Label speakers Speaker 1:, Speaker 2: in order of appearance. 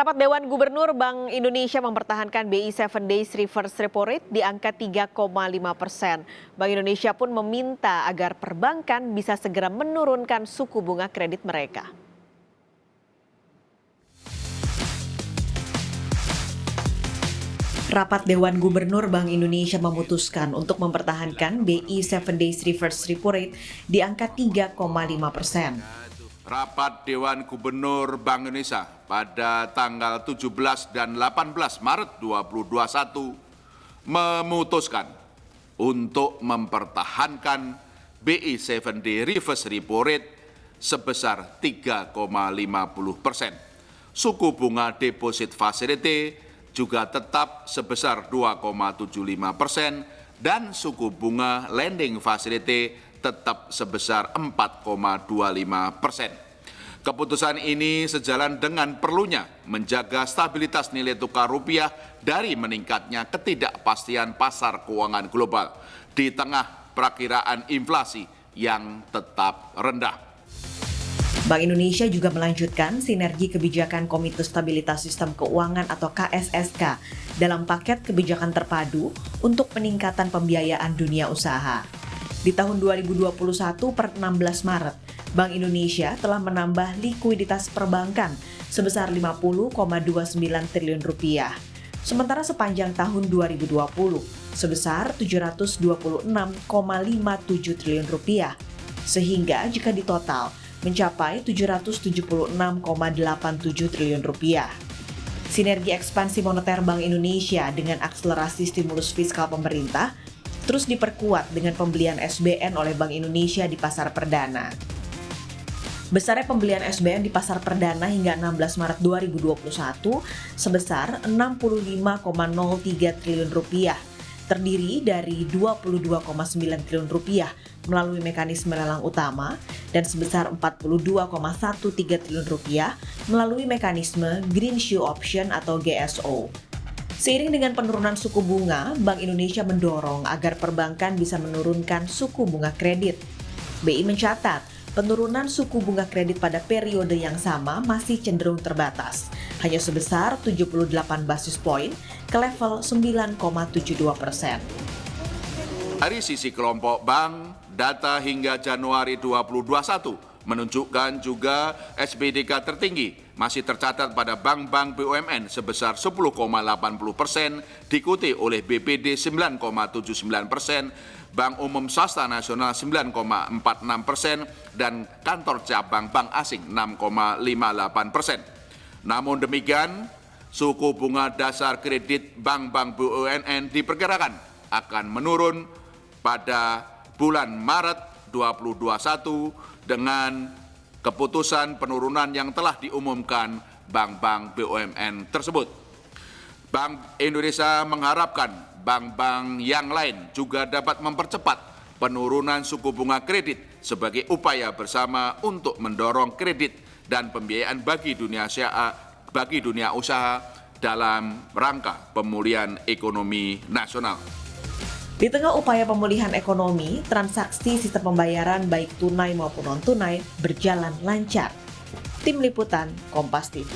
Speaker 1: Rapat Dewan Gubernur Bank Indonesia mempertahankan BI 7 Days Reverse Repo Rate di angka 3,5%. Bank Indonesia pun meminta agar perbankan bisa segera menurunkan suku bunga kredit mereka. Rapat Dewan Gubernur Bank Indonesia memutuskan untuk mempertahankan BI 7 Days Reverse Repo Rate di angka 3,5%.
Speaker 2: Rapat Dewan Gubernur Bank Indonesia pada tanggal 17 dan 18 Maret 2021 memutuskan untuk mempertahankan BI 7 Day Reverse Repo Rate sebesar 3,50%. Suku bunga deposit facility juga tetap sebesar 2,75% dan suku bunga lending facility tetap sebesar 4,25%. Keputusan ini sejalan dengan perlunya menjaga stabilitas nilai tukar rupiah dari meningkatnya ketidakpastian pasar keuangan global di tengah perakiraan inflasi yang tetap rendah.
Speaker 1: Bank Indonesia juga melanjutkan sinergi kebijakan Komite Stabilitas Sistem Keuangan atau KSSK dalam paket kebijakan terpadu untuk peningkatan pembiayaan dunia usaha. Di tahun 2021 per 16 Maret, Bank Indonesia telah menambah likuiditas perbankan sebesar 50,29 triliun rupiah. Sementara sepanjang tahun 2020 sebesar 726,57 triliun rupiah. Sehingga jika ditotal mencapai 776,87 triliun rupiah. Sinergi ekspansi moneter Bank Indonesia dengan akselerasi stimulus fiskal pemerintah terus diperkuat dengan pembelian SBN oleh Bank Indonesia di pasar perdana. Besarnya pembelian SBN di pasar perdana hingga 16 Maret 2021 sebesar 65,03 triliun rupiah, terdiri dari 22,9 triliun rupiah melalui mekanisme lelang utama dan sebesar 42,13 triliun rupiah melalui mekanisme Green Shoe Option atau GSO. Seiring dengan penurunan suku bunga, Bank Indonesia mendorong agar perbankan bisa menurunkan suku bunga kredit. BI mencatat, penurunan suku bunga kredit pada periode yang sama masih cenderung terbatas, hanya sebesar 78 basis poin ke level 9,72%.
Speaker 2: Dari sisi kelompok bank, data hingga Januari 2021 menunjukkan juga SBDK tertinggi masih tercatat pada bank-bank BUMN sebesar 10,80%, diikuti oleh BPD 9,79%, Bank Umum Swasta Nasional 9,46%, dan kantor cabang bank asing 6,58%. Namun demikian, suku bunga dasar kredit bank-bank BUMN diperkirakan akan menurun pada bulan Maret 2021 dengan keputusan penurunan yang telah diumumkan bank-bank BUMN tersebut. Bank Indonesia mengharapkan bank-bank yang lain juga dapat mempercepat penurunan suku bunga kredit sebagai upaya bersama untuk mendorong kredit dan pembiayaan bagi dunia usaha dalam rangka pemulihan ekonomi nasional.
Speaker 1: Di tengah upaya pemulihan ekonomi, transaksi sistem pembayaran baik tunai maupun non-tunai berjalan lancar. Tim Liputan Kompas TV.